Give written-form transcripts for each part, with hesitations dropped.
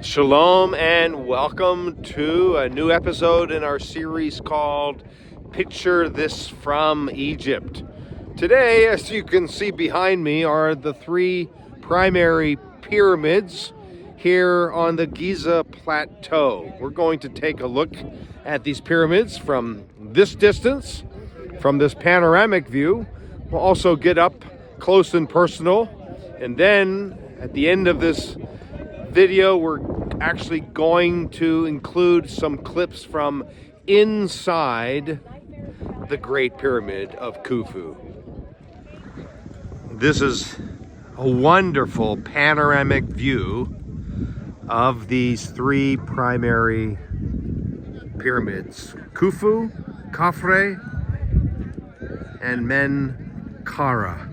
Shalom and welcome to a new episode in our series called Picture This from Egypt. Today, as you can see behind me, are the three primary pyramids here on the Giza plateau. We're going to take a look at these pyramids from this distance, from this panoramic view. We'll also get up close and personal, and then at the end of this video, we're actually going to include some clips from inside the Great Pyramid of Khufu. This is a wonderful panoramic view of these three primary pyramids: Khufu, Khafre, and Menkaure.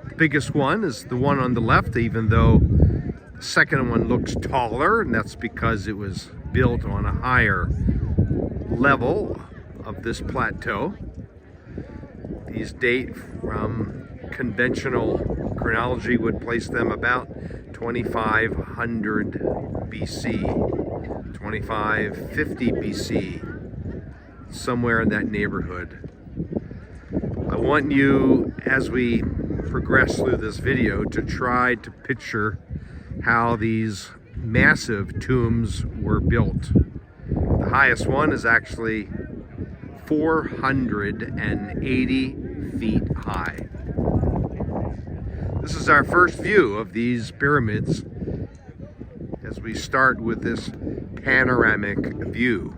The biggest one is the one on the left, even though the second one looks taller, and that's because it was built on a higher level of this plateau. These date from conventional chronology would place them about 2500 BC, 2550 BC, somewhere in that neighborhood. I want you, as we progress through this video, to try to picture how these massive tombs were built. The highest one is actually 480 feet high. This is our first view of these pyramids as we start with this panoramic view.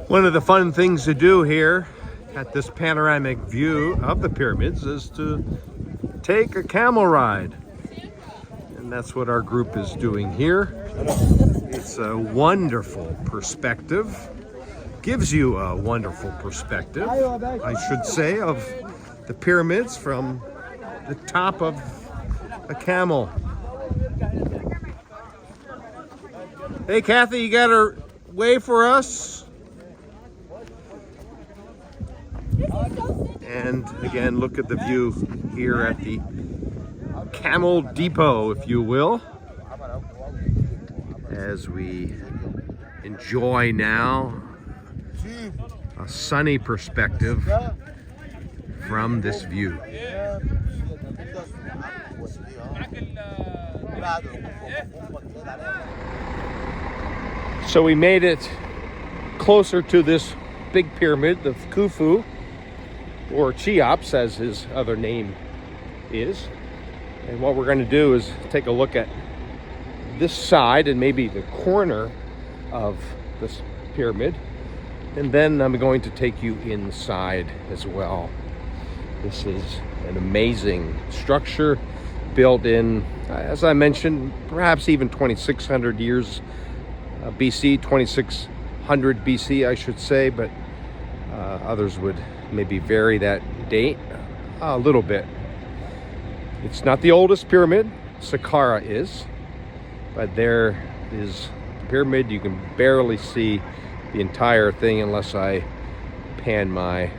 One of the fun things to do here at this panoramic view of the pyramids is to take a camel ride. And that's what our group is doing here. It's a wonderful perspective. Gives you a wonderful perspective, I should say, of the pyramids from the top of a camel. Hey Kathy, you got a wave for us? And again, look at the view here at the Camel Depot, if you will, as we enjoy now a sunny perspective from this view. So we made it closer to this big pyramid of Khufu, or Cheops as his other name is. And what we're going to do is take a look at this side and maybe the corner of this pyramid, and then I'm going to take you inside as well. This is an amazing structure built in, as I mentioned, perhaps even 2600 years BC, 2600 BC I should say, but others would maybe vary that date a little bit. It's not the oldest pyramid, Saqqara is, but there is the pyramid. You can barely see the entire thing unless I pan my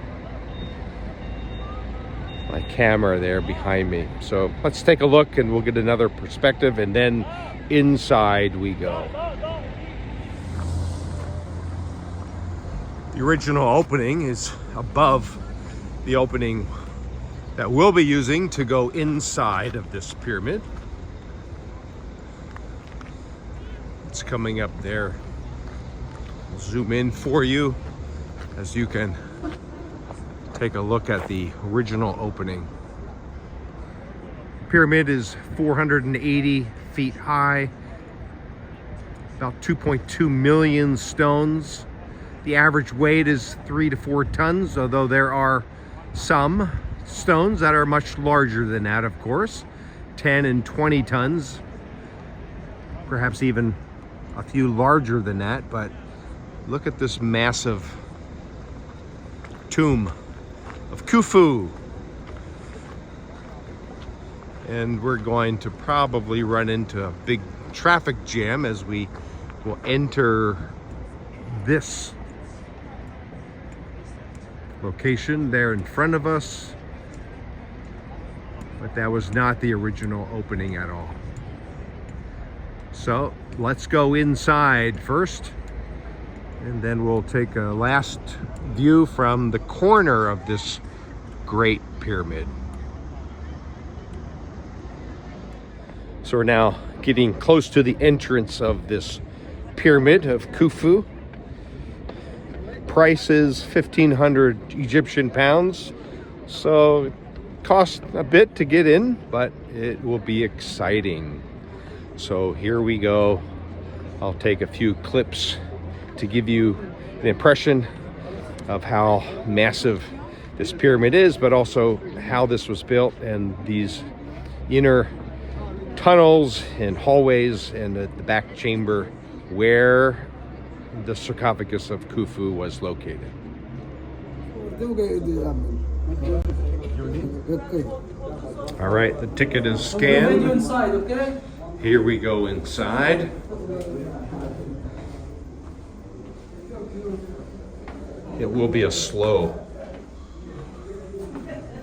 camera there behind me. So let's take a look and we'll get another perspective, and then inside we go. The original opening is above the opening that we'll be using to go inside of this pyramid. It's coming up there. I'll zoom in for you as you can take a look at the original opening. The pyramid is 480 feet high, about 2.2 million stones. The average weight is 3 to 4 tons, although there are some stones that are much larger than that, of course, 10 and 20 tons, perhaps even a few larger than that. But look at this massive tomb of Khufu. And we're going to probably run into a big traffic jam as we will enter this location there in front of us, but that was not the original opening at all. So let's go inside first, and then we'll take a last view from the corner of this great pyramid. So we're now getting close to the entrance of this pyramid of Khufu. Price is 1,500 Egyptian pounds. So it costs a bit to get in, but it will be exciting. So here we go. I'll take a few clips to give you an impression of how massive this pyramid is, but also how this was built, and these inner tunnels and hallways, and the back chamber where the sarcophagus of Khufu was located. All right, the ticket is scanned. Here we go inside. It will be a slow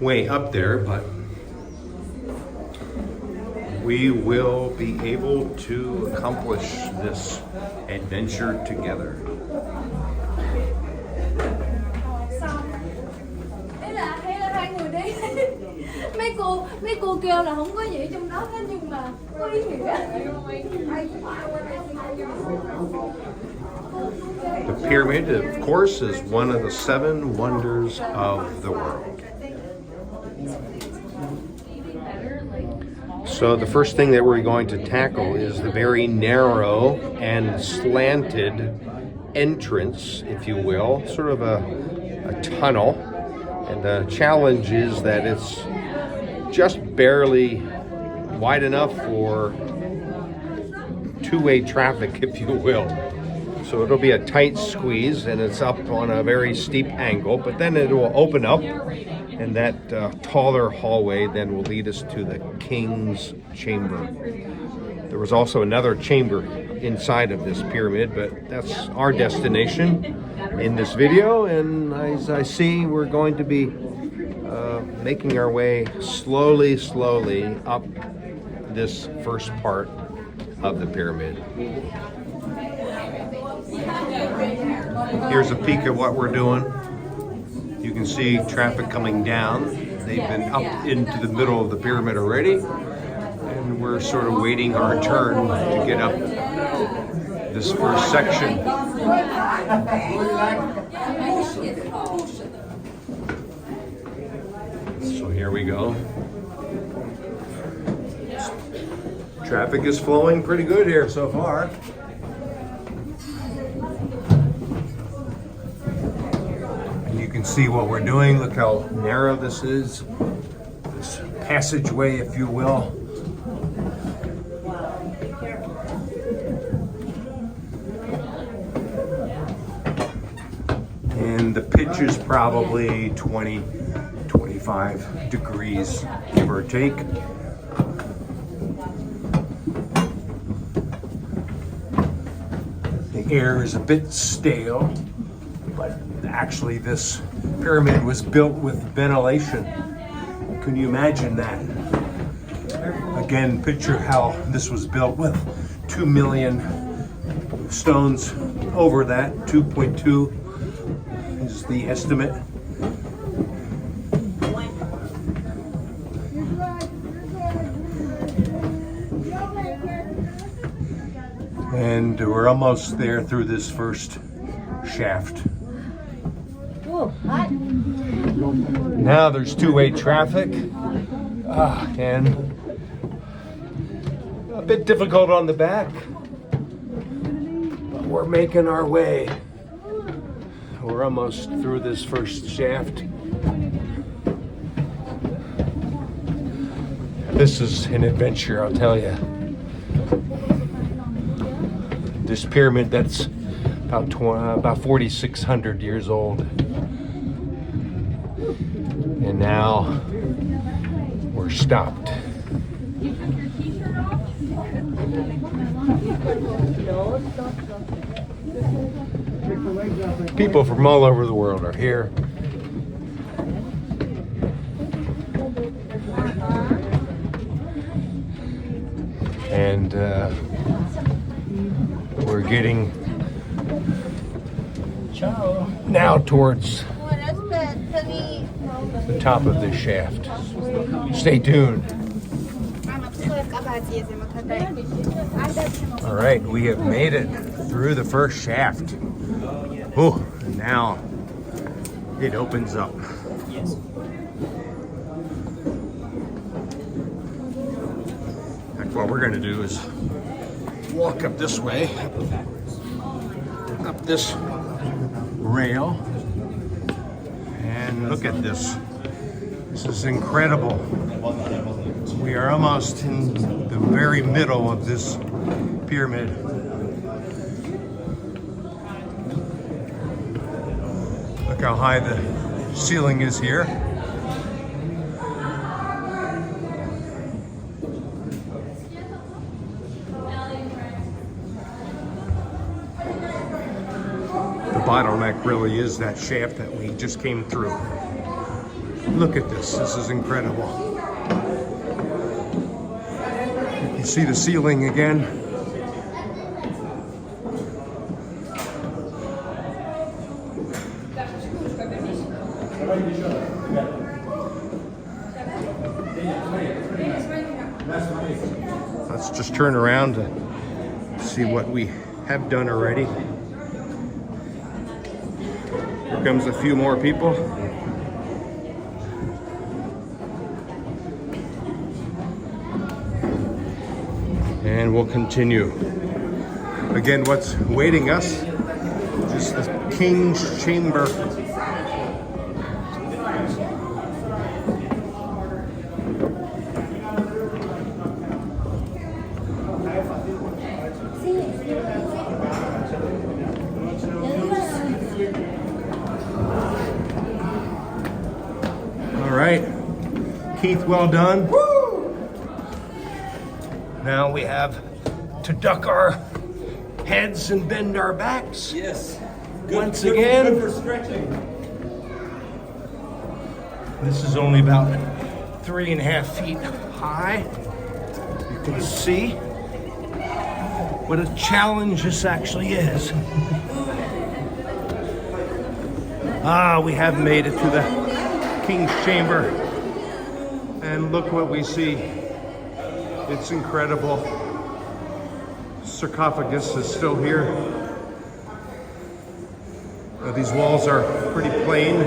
way up there, but we will be able to accomplish this adventure together. Mấy cô kêu là không có gì trong đó hết, nhưng mà có ý nghĩa. The pyramid, of course, is one of the 7 wonders of the world. So the first thing that we're going to tackle is the very narrow and slanted entrance, if you will, sort of a tunnel. And the challenge is that it's just barely wide enough for two-way traffic, if you will. So it'll be a tight squeeze, and it's up on a very steep angle, but then it will open up, and that taller hallway then will lead us to the king's chamber. There was also another chamber inside of this pyramid, but that's our destination in this video, and as I see, we're going to be making our way slowly up this first part of the pyramid. Here's a peek at what we're doing. You can see traffic coming down. They've been up into the middle of the pyramid already, and we're sort of waiting our turn to get up this first section. So here we go. Traffic is flowing pretty good here so far. And you can see what we're doing. Look how narrow this is. This passageway, if you will. And the pitch is probably 20, 25 degrees, give or take. The air is a bit stale, but actually this pyramid was built with ventilation. Can you imagine that? Again, picture how this was built with 2 million stones over that. 2.2 is the estimate. And we're almost there through this first shaft. Now there's two-way traffic, and a bit difficult on the back, but we're making our way. We're almost through this first shaft. This is an adventure, I'll tell you. This pyramid that's about 4,600 years old, and now we're stopped. People from all over the world are here, And we're getting now towards the top of this shaft. Stay tuned. All right, we have made it through the first shaft. Oh, and now it opens up. What we're going to do is walk up this way, up this rail, and look at this. This is incredible. We are almost in the very middle of this pyramid. Look how high the ceiling is here. The bottleneck really is that shaft that we just came through. Look at this. This is incredible. You see the ceiling again? Let's just turn around to see what we have done already. Here comes a few more people. And we'll continue. Again, what's waiting us is the King's Chamber. All right, Keith, well done. Now we have to duck our heads and bend our backs. Yes. Once again. Good for stretching. This is only about 3.5 feet high. You can see what a challenge this actually is. We have made it to the King's Chamber. And look what we see. It's incredible. Sarcophagus is still here. These walls are pretty plain.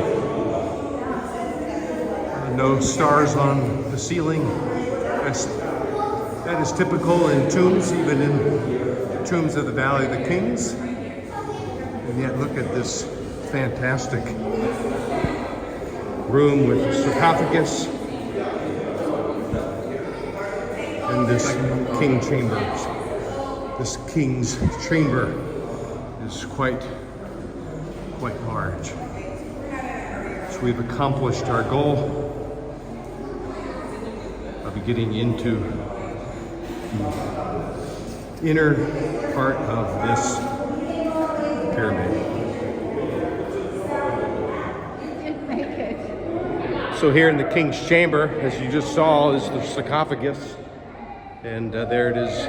No stars on the ceiling. That is typical in tombs, even in tombs of the Valley of the Kings. And yet look at this fantastic room with the sarcophagus. And this King Chambers. This King's Chamber is quite large. So we've accomplished our goal of getting into the inner part of this pyramid. So here in the King's Chamber, as you just saw, is the sarcophagus. And there it is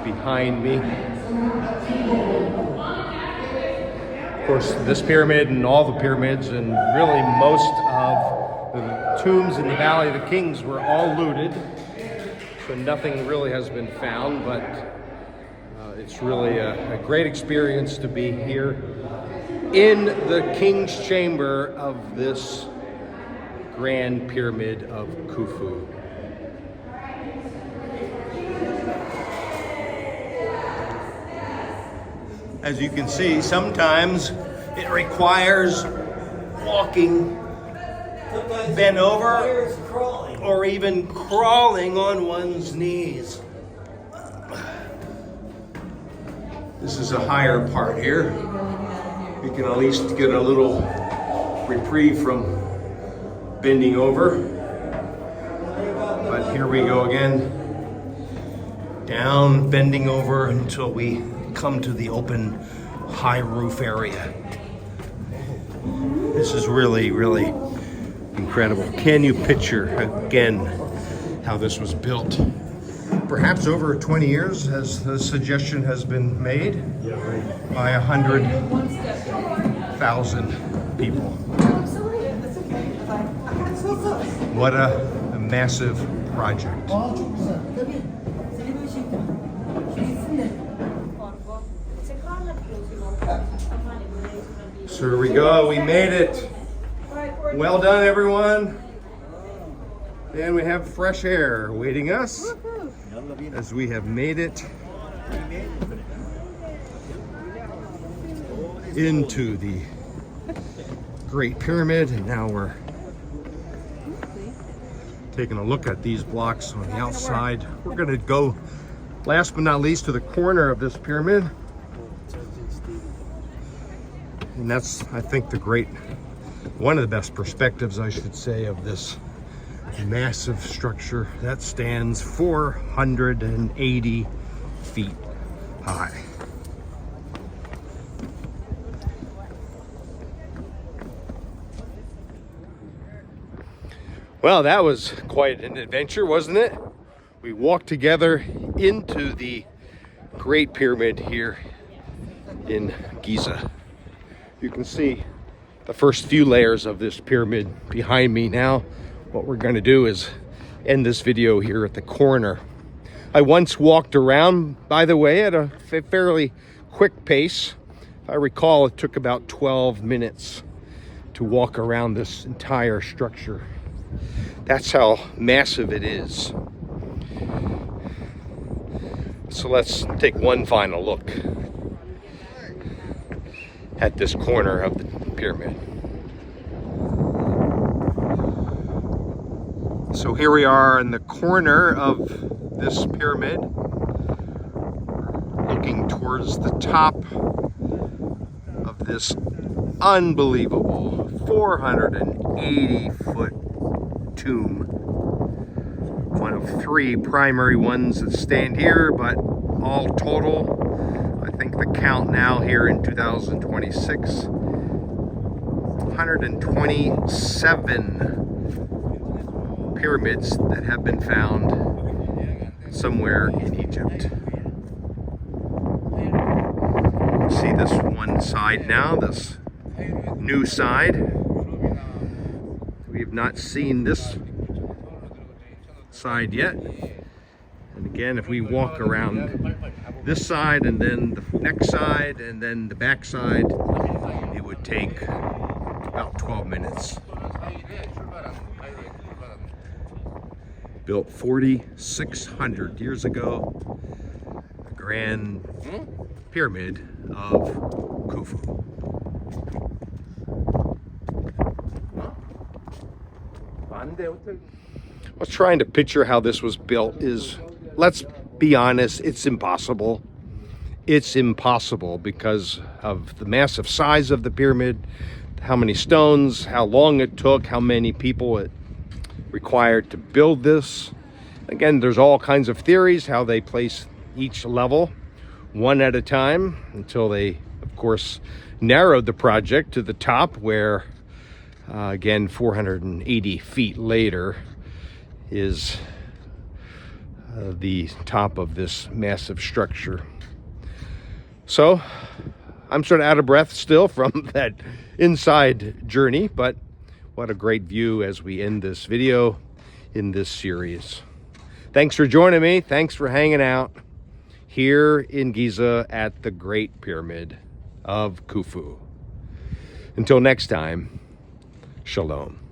behind me. Of course, this pyramid and all the pyramids and really most of the tombs in the Valley of the Kings were all looted. So nothing really has been found, but it's really a great experience to be here in the King's Chamber of this Grand Pyramid of Khufu. As you can see, sometimes it requires walking bent over or even crawling on one's knees. This is a higher part here. You can at least get a little reprieve from bending over. But here we go again. Down, bending over until we come to the open high roof area. This is really, really incredible. Can you picture again how this was built? perhaps over 20 years, as the suggestion has been made by 100,000 people. What a massive project. So here we go, we made it. Well done, everyone. And we have fresh air awaiting us as we have made it into the Great Pyramid. And now we're taking a look at these blocks on the outside. We're going to go, last but not least, to the corner of this pyramid. And that's, I think, one of the best perspectives, I should say, of this massive structure that stands 480 feet high. Well, that was quite an adventure, wasn't it? We walked together into the Great Pyramid here in Giza. You can see the first few layers of this pyramid behind me now. What we're going to do is end this video here at the corner. I once walked around, by the way, at a fairly quick pace. If I recall, it took about 12 minutes to walk around this entire structure. That's how massive it is. So let's take one final look at this corner of the pyramid. So here we are in the corner of this pyramid, looking towards the top of this unbelievable 480-foot tomb. One of three primary ones that stand here, but all total, I think the count now here in 2026, 127 pyramids that have been found somewhere in Egypt. See this one side now, this new side. We have not seen this side yet. And again, if we walk around this side and then the next side and then the back side, it would take about 12 minutes. Built 4,600 years ago, the Grand Pyramid of Khufu. What's trying to picture how this was built is, let's be honest, it's impossible. It's impossible because of the massive size of the pyramid, how many stones, how long it took, how many people it required to build this. Again, there's all kinds of theories how they place each level one at a time until they, of course, narrowed the project to the top where, again, 480 feet later is the top of this massive structure. So I'm sort of out of breath still from that inside journey, but what a great view as we end this video in this series. Thanks for joining me. Thanks for hanging out here in Giza at the Great Pyramid of Khufu. Until next time, shalom.